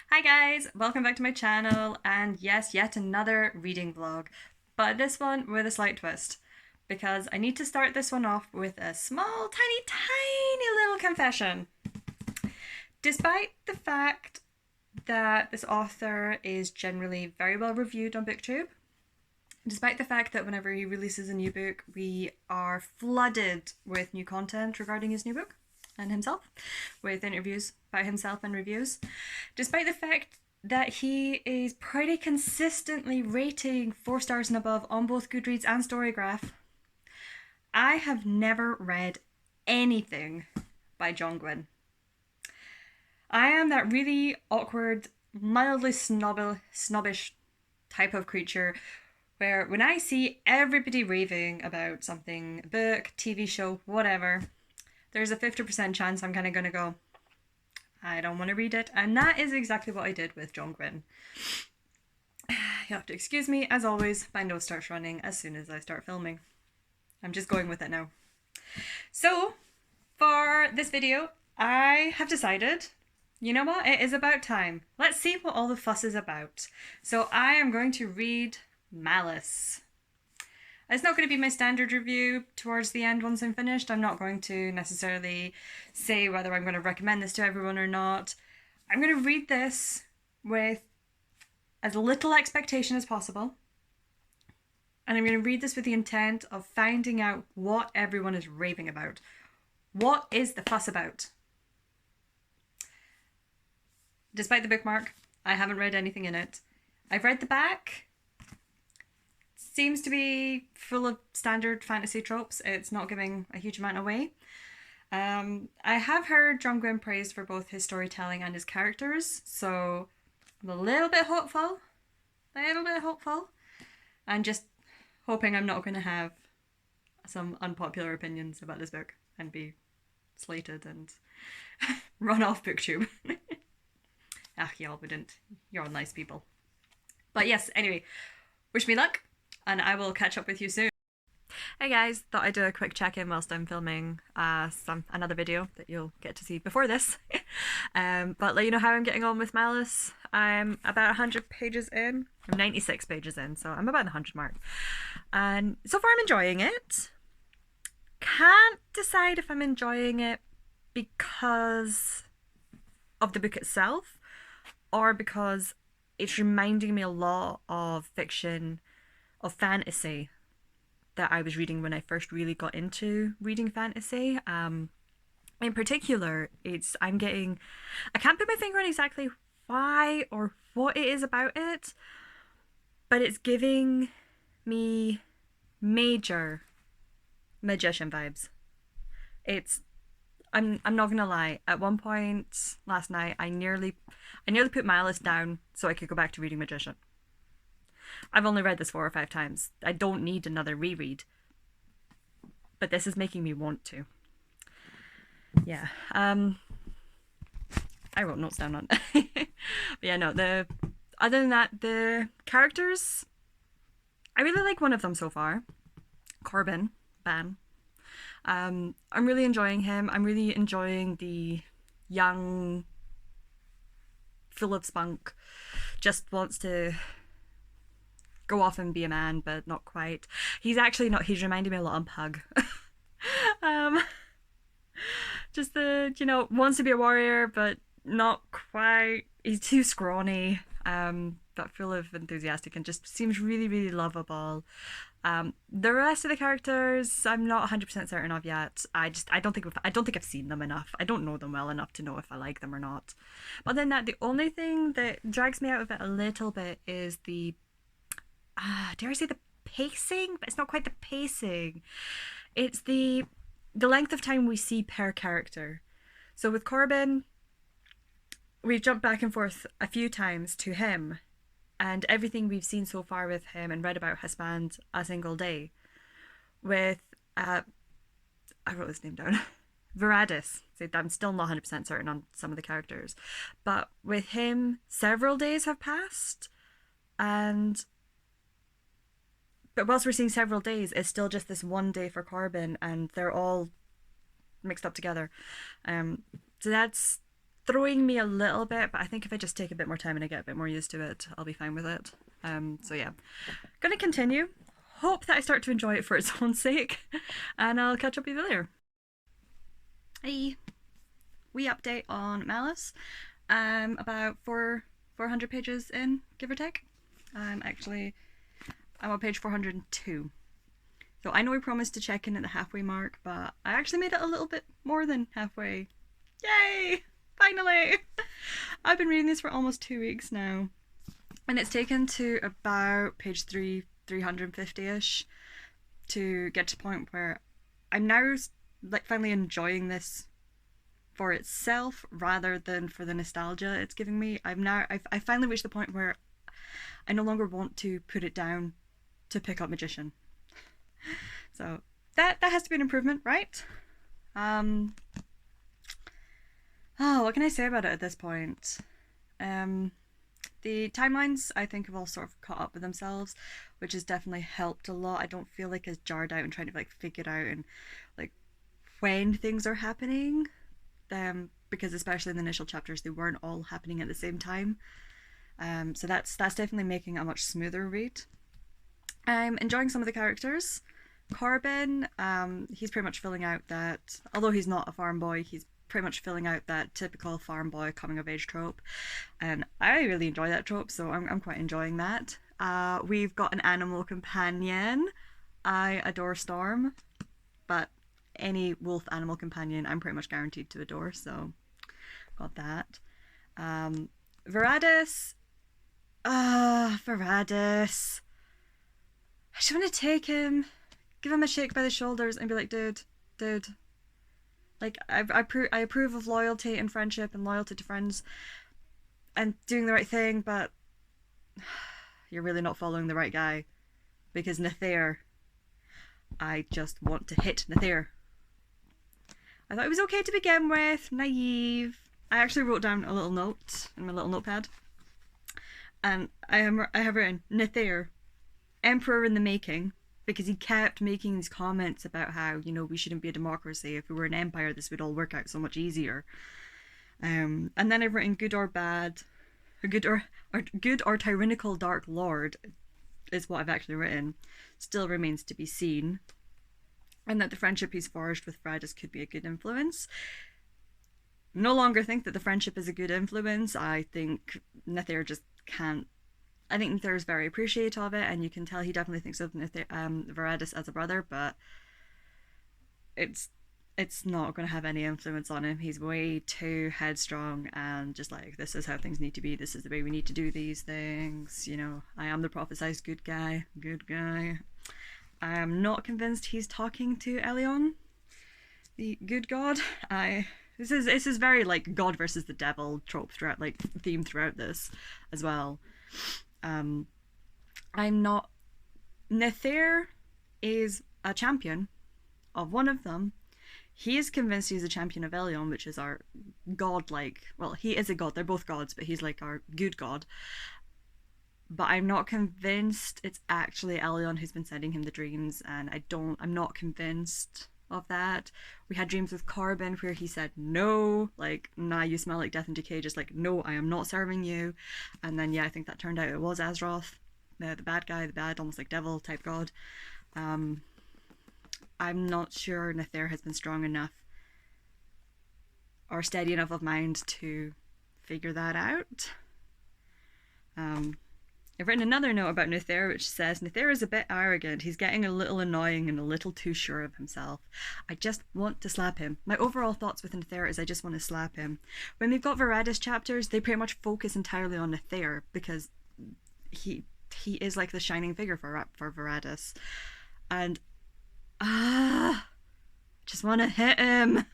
Hi guys, welcome back to my channel, and yes, yet another reading vlog, but this one with a slight twist, because I need to start this one off with a small, tiny little confession. Despite the fact that this author is generally very well reviewed on BookTube, despite the fact that whenever he releases a new book, we are flooded with new content regarding his new book and himself, with interviews about himself and reviews, despite the fact that he is pretty consistently rating 4 stars and above on both Goodreads and Storygraph, I have never read anything by John Gwynne. I am that really awkward, mildly snobbish type of creature where when I see everybody raving about something, a book, TV show, whatever, there's a 50% chance I'm kind of going to go, I don't want to read it. And that is exactly what I did with John Gwynne. You have to excuse me, as always, my nose starts running as soon as I start filming. I'm just going with it now. So, for this video, I have decided, you know what, it is about time. Let's see what all the fuss is about. So I am going to read Malice. It's not going to be my standard review towards the end once I'm finished. I'm not going to necessarily say whether I'm going to recommend this to everyone or not. I'm going to read this with as little expectation as possible. And I'm going to read this with the intent of finding out what everyone is raving about. What is the fuss about? Despite the bookmark, I haven't read anything in it. I've read the back. Seems to be full of standard fantasy tropes. It's not giving a huge amount away. I have heard John Gwynne praised for both his storytelling and his characters, so I'm a little bit hopeful. I'm just hoping I'm not going to have some unpopular opinions about this book and be slated and run off BookTube. Y'all wouldn't. You're all nice people. But yes, anyway, wish me luck, and I will catch up with you soon. Hey guys, thought I'd do a quick check-in whilst I'm filming another video that you'll get to see before this. But let you know how I'm getting on with Malice. I'm about 100 pages in. I'm 96 pages in, so I'm about the 100 mark. And so far I'm enjoying it. Can't decide if I'm enjoying it because of the book itself or because it's reminding me a lot of fiction, of fantasy that I was reading when I first really got into reading fantasy. In particular, I can't put my finger on exactly why or what it is about it, but it's giving me major magician vibes. I'm not gonna lie, at one point last night I nearly put Malice down so I could go back to reading Magician. I've only read this 4 or 5 times. I don't need another reread. But this is making me want to. Yeah. I wrote notes down on it. But yeah, no, other than that, the characters, I really like one of them so far. Corbin, Ban. I'm really enjoying him. I'm really enjoying the young, full of spunk, just wants to go off and be a man, but not quite. He's actually not, he's reminding me a lot of Pug. Just wants to be a warrior, but not quite. He's too scrawny, but full of enthusiastic and just seems really, really lovable. The rest of the characters, I'm not 100% certain of yet. I don't think I've seen them enough. I don't know them well enough to know if I like them or not. But then the only thing that drags me out of it a little bit is the dare I say the pacing? But it's not quite the pacing. It's the length of time we see per character. So with Corbin, we've jumped back and forth a few times to him, and everything we've seen so far with him and read about has spanned a single day. With I wrote his name down. Veradis. So I'm still not 100% certain on some of the characters. But with him, several days have passed, but whilst we're seeing several days, it's still just this one day for Corbin, and they're all mixed up together. So that's throwing me a little bit, but I think if I just take a bit more time and I get a bit more used to it, I'll be fine with it. So yeah, gonna continue. Hope that I start to enjoy it for its own sake, and I'll catch up with you later. Hey, we update on Malice. About 400 pages in, give or take. I'm on page 402. So I know we promised to check in at the halfway mark, but I actually made it a little bit more than halfway. Yay! Finally! I've been reading this for almost 2 weeks now, and it's taken to about page 350-ish to get to the point where I'm now like finally enjoying this for itself rather than for the nostalgia it's giving me. I've finally reached the point where I no longer want to put it down to pick up Magician. So that has to be an improvement, right? Oh, what can I say about it at this point? The timelines, I think, have all sort of caught up with themselves, which has definitely helped a lot. I don't feel like it's jarred out and trying to like figure out and like when things are happening. Because especially in the initial chapters, they weren't all happening at the same time. So that's definitely making a much smoother read. I'm enjoying some of the characters. Corbin, he's pretty much filling out that, although he's not a farm boy, he's pretty much filling out that typical farm boy coming of age trope, and I really enjoy that trope, so I'm quite enjoying that. We've got an animal companion. I adore Storm, but any wolf animal companion I'm pretty much guaranteed to adore, so got that. Varadis. Varadis. I just want to take him, give him a shake by the shoulders and be like, dude. Like, I approve of loyalty and friendship and loyalty to friends and doing the right thing, but you're really not following the right guy. Because Nethair, I just want to hit Nethair. I thought it was okay to begin with, naive. I actually wrote down a little note in my little notepad. And I have written, Nethair, Emperor in the making. Because he kept making these comments about how, you know, we shouldn't be a democracy. If we were an empire, this would all work out so much easier. And then I've written good or bad, good or tyrannical dark lord is what I've actually written. Still remains to be seen. And that the friendship he's forged with Varadis could be a good influence. No longer think that the friendship is a good influence. I think Nethair just can't. I think Nethair is very appreciative of it, and you can tell he definitely thinks of Varadis as a brother, but it's not going to have any influence on him. He's way too headstrong and just like, this is how things need to be, this is the way we need to do these things, you know, I am the prophesized good guy. I am not convinced he's talking to Elion, the good god. This is very like God versus the devil trope throughout, like theme throughout this as well. I'm not. Nethair is a champion of one of them. He is convinced he's a champion of Elion, which is our god-like. Well, he is a god. They're both gods, but he's like our good god. But I'm not convinced it's actually Elion who's been sending him the dreams, and I'm not convinced of that. We had dreams with Corbin where he said no, like, nah, you smell like death and decay, just like, no, I am not serving you. And then yeah, I think that turned out it was Azeroth, the bad guy, the bad almost like devil type god. I'm not sure Nethair has been strong enough or steady enough of mind to figure that out. I've written another note about Nethair, which says, Nethair is a bit arrogant. He's getting a little annoying and a little too sure of himself. I just want to slap him. My overall thoughts with Nethair is I just want to slap him. When we've got Varadis chapters, they pretty much focus entirely on Nethair because he is like the shining figure for Varadis. And just want to hit him.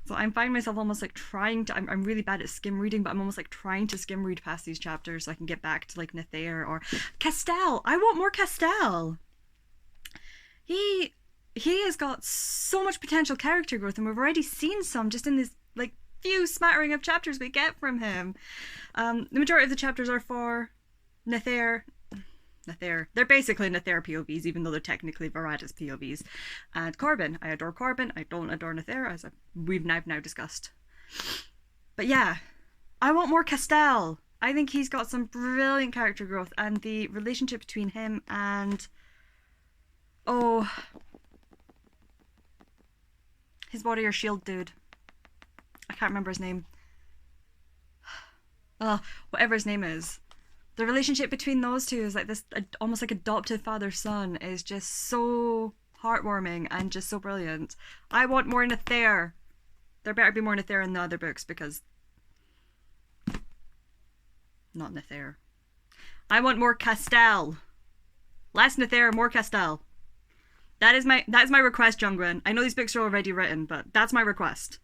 So I'm finding myself almost like trying to, I'm really bad at skim reading, but I'm almost like trying to skim read past these chapters so I can get back to like Nethair or Castell. I want more Castell. He has got so much potential character growth, and we've already seen some just in this like few smattering of chapters we get from him. The majority of the chapters are for Nethair. They're basically Nethair POVs, even though they're technically Varadis POVs. And Corbin. I adore Corbin. I don't adore Nethair, as we've now discussed. But yeah, I want more Castell. I think he's got some brilliant character growth, and the relationship between him and oh, his warrior shield dude. I can't remember his name. Whatever his name is. The relationship between those two is like this, almost like adopted father-son, is just so heartwarming and just so brilliant. I want more Nether. There better be more Nether in the other books, because not Nether. I want more Castell. Less Nether, more Castell. That is my request, John Gwynne. I know these books are already written, but that's my request.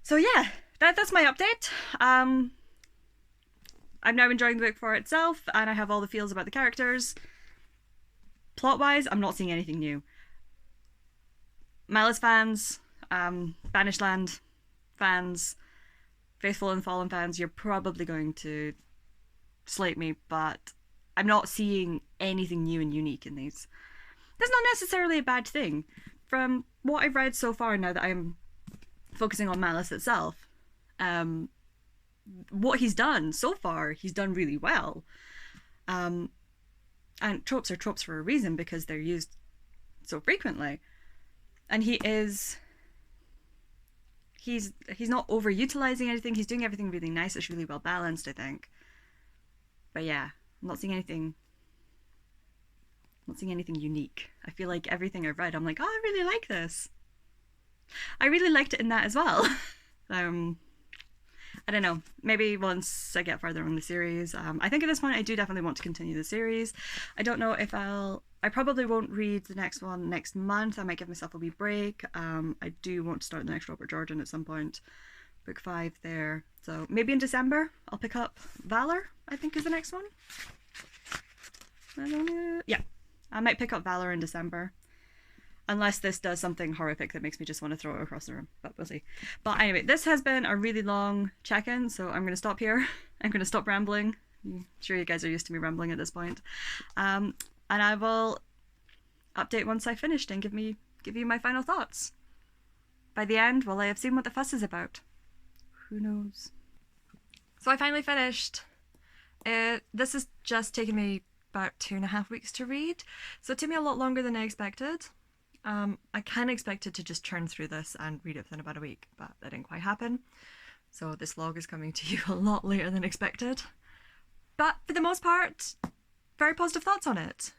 So yeah, that's my update. I'm now enjoying the book for itself, and I have all the feels about the characters. Plot-wise, I'm not seeing anything new. Malice fans, Banished Land fans, Faithful and Fallen fans, you're probably going to slate me, but I'm not seeing anything new and unique in these. That's not necessarily a bad thing. From what I've read so far, now that I'm focusing on Malice itself, what he's done so far, he's done really well. And tropes are tropes for a reason, because they're used so frequently. And he's not overutilizing anything. He's doing everything really nice. It's really well balanced, I think. But yeah, I'm not seeing anything unique. I feel like everything I've read, I'm like, oh, I really like this. I really liked it in that as well. I don't know, maybe once I get further on the series. I think at this point I do definitely want to continue the series. I don't know if I probably won't read the next one next month. I might give myself a wee break. I do want to start the next Robert Jordan at some point. Book 5 there. So maybe in December I'll pick up Valor, I think is the next one. I don't know. Yeah, I might pick up Valor in December. Unless this does something horrific that makes me just want to throw it across the room. But we'll see. But anyway, this has been a really long check-in, so I'm going to stop here. I'm going to stop rambling. I'm sure you guys are used to me rambling at this point. And I will update once I've finished and give you my final thoughts. By the end, will I have seen what the fuss is about? Who knows? So I finally finished. This has just taken me about 2.5 weeks to read. So it took me a lot longer than I expected. I kind of expected to just churn through this and read it within about a week, but that didn't quite happen. So this vlog is coming to you a lot later than expected. But for the most part, very positive thoughts on it.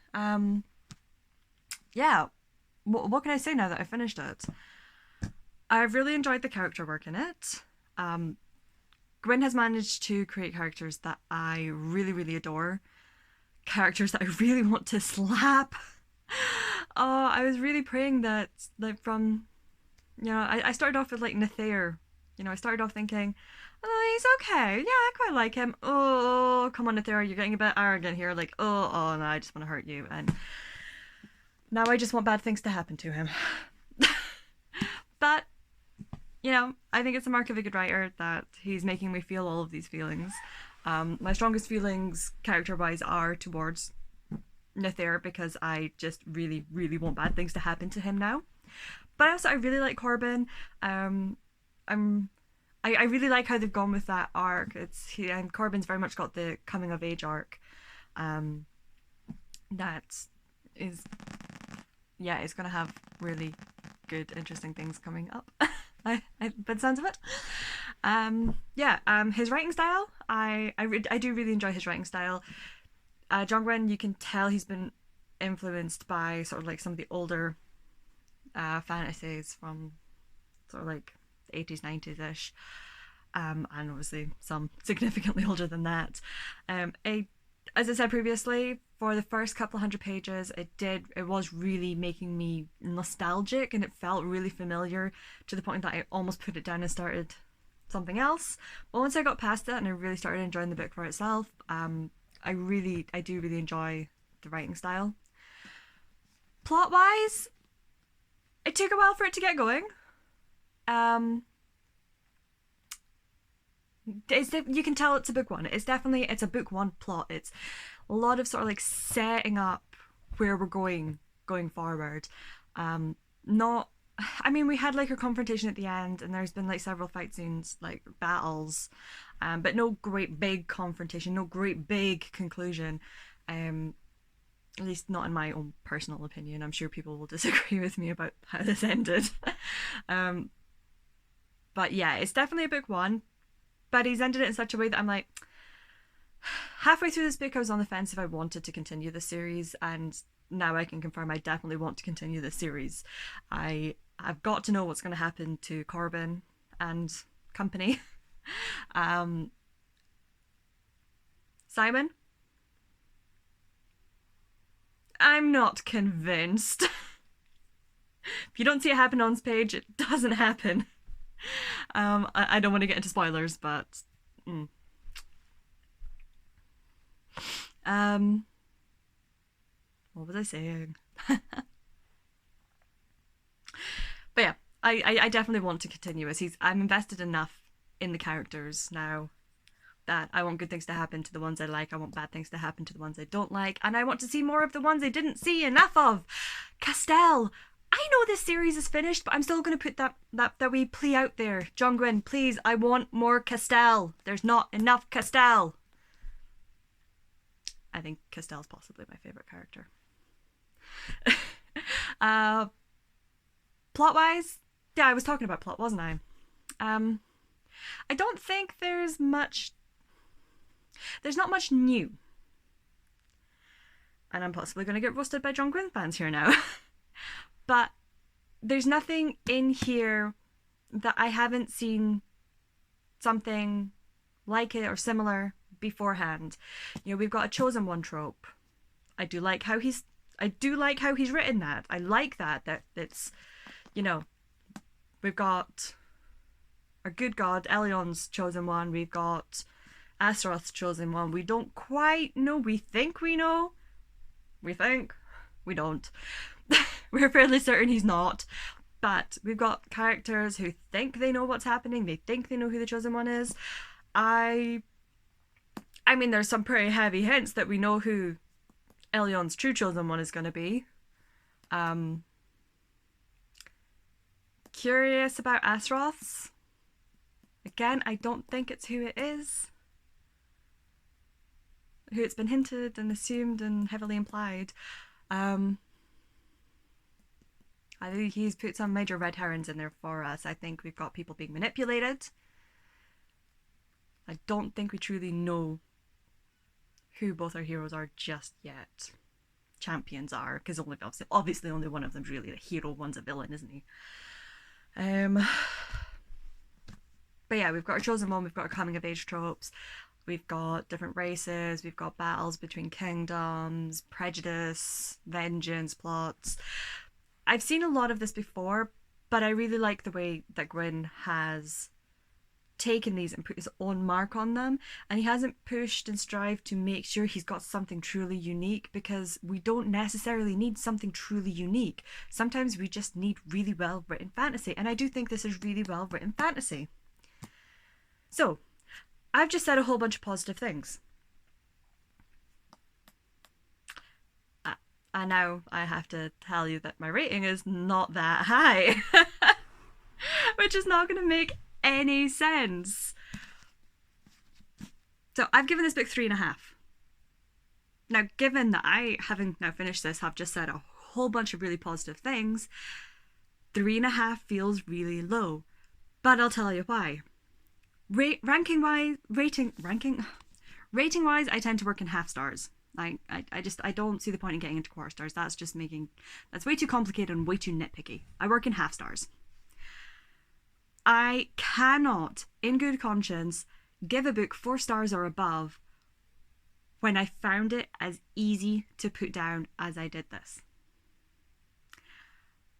Yeah, what can I say now that I've finished it? I've really enjoyed the character work in it. Gwynne has managed to create characters that I really, really adore. Characters that I really want to slap. Oh, I was really praying that, like, from, you know, I started off with, like, Nether. You know, I started off thinking, oh, he's okay. Yeah, I quite like him. Oh, come on, Nether, you're getting a bit arrogant here. Like, oh, no, I just want to hurt you. And now I just want bad things to happen to him. But, you know, I think it's a mark of a good writer that he's making me feel all of these feelings. My strongest feelings, character-wise, are towards Nether, because I just really, really want bad things to happen to him now. But also, I really like Corbin. I really like how they've gone with that arc. And Corbin's very much got the coming of age arc. That is, yeah, it's gonna have really good, interesting things coming up. By the sounds of it. His writing style, I do really enjoy his writing style. John Gwynne, you can tell he's been influenced by sort of like some of the older fantasies from sort of like the 80s, 90s-ish, and obviously some significantly older than that. As I said previously, for the first couple of 100 pages, it was really making me nostalgic, and it felt really familiar to the point that I almost put it down and started something else. But once I got past it and I really started enjoying the book for itself, I do really enjoy the writing style. Plot-wise, it took a while for it to get going. You can tell it's a book one. It's a book one plot. It's a lot of sort of like setting up where we're going forward. Not I mean, we had like a confrontation at the end, and there's been like several fight scenes, like battles, but no great big confrontation, no great big conclusion. Um, at least not in my own personal opinion. I'm sure people will disagree with me about how this ended. um, but yeah, it's definitely a book one, but he's ended it in such a way that I'm like, halfway through this book, I was on the fence if I wanted to continue the series, and now I can confirm I definitely want to continue this series. I've got to know what's going to happen to Corbin and company. um, Simon, I'm not convinced. If you don't see it happen on this page, it doesn't happen. I don't want to get into spoilers, but what was I saying? But yeah, I definitely want to continue as I'm invested enough in the characters now that I want good things to happen to the ones I like. I want bad things to happen to the ones I don't like, and I want to see more of the ones I didn't see enough of. Castell. I know this series is finished, but I'm still going to put that wee plea out there. John Gwynne, please, I want more Castell. There's not enough Castell. I think Castell's possibly my favourite character. Plot-wise, yeah, I was talking about plot, wasn't I? I don't think there's not much new. And I'm possibly going to get roasted by John Gwynne fans here now. But there's nothing in here that I haven't seen something like it or similar beforehand. You know, we've got a chosen one trope. I do like how he's written that. I like that it's, you know, we've got our good god Elion's chosen one, we've got Astaroth's chosen one. We don't quite know. We think we know. We think we don't. We're fairly certain he's not. But we've got characters who think they know what's happening. They think they know who the chosen one is. I mean, there's some pretty heavy hints that we know who Elion's true chosen one is going to be. Curious about Astaroth's. Again, I don't think it's who it is. Who it's been hinted and assumed and heavily implied. I think he's put some major red herrings in there for us. I think we've got people being manipulated. I don't think we truly know who both our heroes are just yet. Champions are, because obviously only one of them's really a hero, one's a villain, isn't he? But yeah, we've got our chosen one, we've got our coming of age tropes, we've got different races, we've got battles between kingdoms, prejudice, vengeance, plots. I've seen a lot of this before, but I really like the way that Gwynne has taken these and put his own mark on them, and he hasn't pushed and strived to make sure he's got something truly unique, because we don't necessarily need something truly unique. Sometimes we just need really well written fantasy, and I do think this is really well written fantasy. So, I've just said a whole bunch of positive things. And now I have to tell you that my rating is not that high. Which is not going to make any sense. So I've given this book 3.5. Now, given that I, having now finished this, have just said a whole bunch of really positive things, 3.5 feels really low. But I'll tell you why. Rating wise, I tend to work in half stars. I don't see the point in getting into quarter stars. That's way too complicated and way too nitpicky. I work in half stars. I cannot, in good conscience, give a book 4 stars or above when I found it as easy to put down as I did this.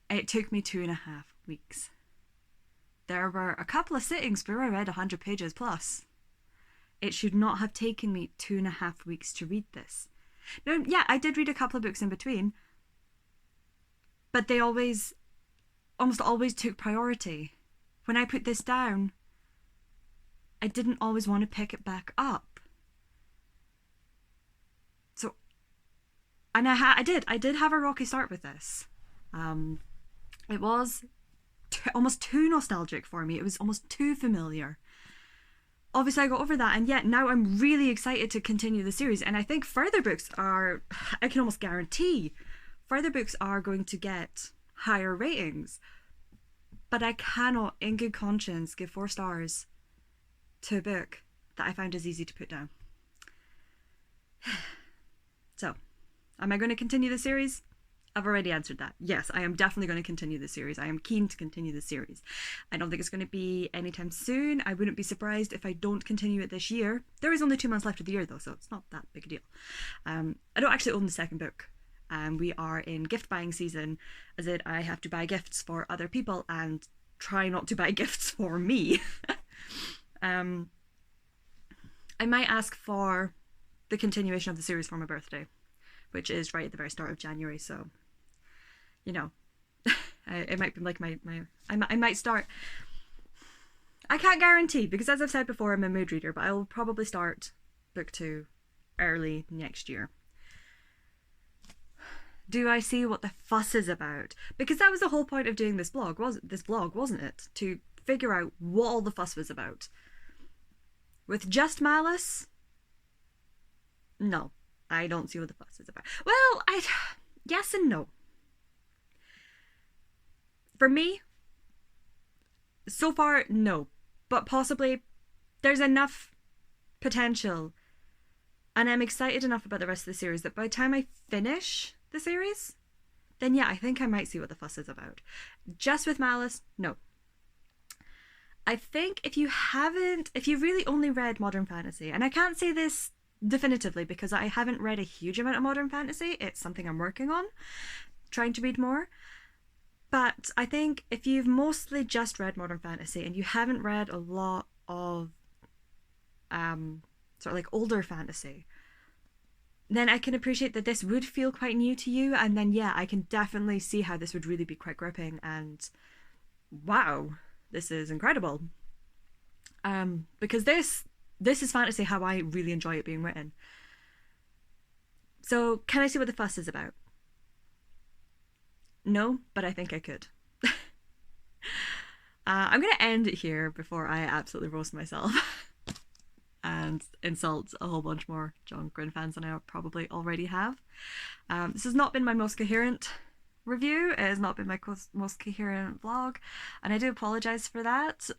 It took me 2.5 weeks. There were a couple of sittings where I read 100 pages plus. It should not have taken me 2.5 weeks to read this. Now, yeah, I did read a couple of books in between, but they almost always took priority. When I put this down, I didn't always want to pick it back up. So, and I did have a rocky start with this. It was almost too nostalgic for me. It was almost too familiar. Obviously I got over that, and yet now I'm really excited to continue the series, and I think further books are, I can almost guarantee, further books are going to get higher ratings. But I cannot, in good conscience, give 4 stars to a book that I found as easy to put down. So, am I going to continue the series? I've already answered that. Yes, I am definitely going to continue the series. I am keen to continue the series. I don't think it's going to be anytime soon. I wouldn't be surprised if I don't continue it this year. There is only 2 months left of the year though, so it's not that big a deal. I don't actually own the second book. We are in gift buying season, as in I have to buy gifts for other people and try not to buy gifts for me. I might ask for the continuation of the series for my birthday, which is right at the very start of January, so, you know, it might be like I might start, I can't guarantee, because as I've said before, I'm a mood reader, but I will probably start book 2 early next year. Do I see what the fuss is about? Because that was the whole point of doing this blog, wasn't it? To figure out what all the fuss was about. With just Malice? No, I don't see what the fuss is about. Well, yes and no. For me, so far, no. But possibly, there's enough potential, and I'm excited enough about the rest of the series that by the time I finish the series, then yeah, I think I might see what the fuss is about. Just with Malice, no. I think if you really only read modern fantasy, and I can't say this definitively because I haven't read a huge amount of modern fantasy, it's something I'm working on, trying to read more, but I think if you've mostly just read modern fantasy and you haven't read a lot of sort of like older fantasy, then I can appreciate that this would feel quite new to you, and then yeah, I can definitely see how this would really be quite gripping, and wow, this is incredible. Because this is fantasy how I really enjoy it being written. So can I see what the fuss is about? No, but I think I could. I'm going to end it here before I absolutely roast myself and insult a whole bunch more John Gwynne fans than I probably already have. This has not been my most coherent review. It has not been my most coherent vlog, and I do apologise for that.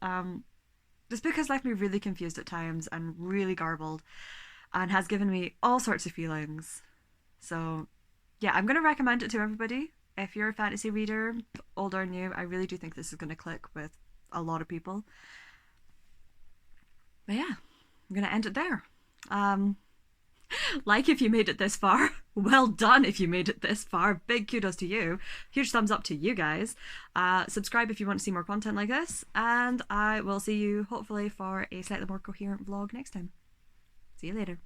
This book has left me really confused at times and really garbled, and has given me all sorts of feelings. So yeah, I'm going to recommend it to everybody. If you're a fantasy reader, old or new, I really do think this is going to click with a lot of people. But yeah, I'm going to end it there. Like if you made it this far. Well done if you made it this far. Big kudos to you. Huge thumbs up to you guys. Subscribe if you want to see more content like this, and I will see you hopefully for a slightly more coherent vlog next time. See you later.